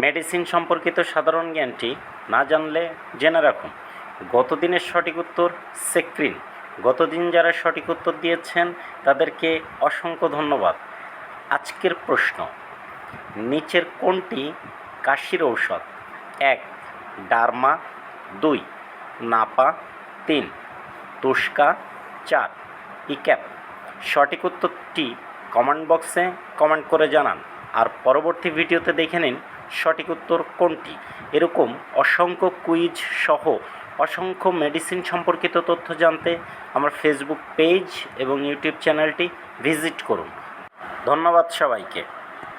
Medicine সম্পর্কিত সাধারণ জ্ঞানটি না জানলে জেনে রাখুন। গতদিনের সঠিক উত্তর সেক্রিন। গতদিন যারা সঠিক উত্তর দিয়েছেন তাদেরকে অসংখ্য ধন্যবাদ। আজকের প্রশ্ন, নিচের কোনটি কাশির ঔষধ? 1 ডার্মা, 2 নাপা, 3 তুস্কা, 4 ইক্যাপ। সঠিক উত্তরটি কমেন্ট বক্সে কমেন্ট করে জানান, আর পরবর্তী ভিডিওতে দেখে নিন সঠিক উত্তর কোনটি। এরকম অসংখ্য কুইজ সহ অসংখ্য মেডিসিন সম্পর্কিত তথ্য জানতে আমার ফেসবুক পেজ এবং ইউটিউব চ্যানেলটি ভিজিট করুন। ধন্যবাদ সবাইকে।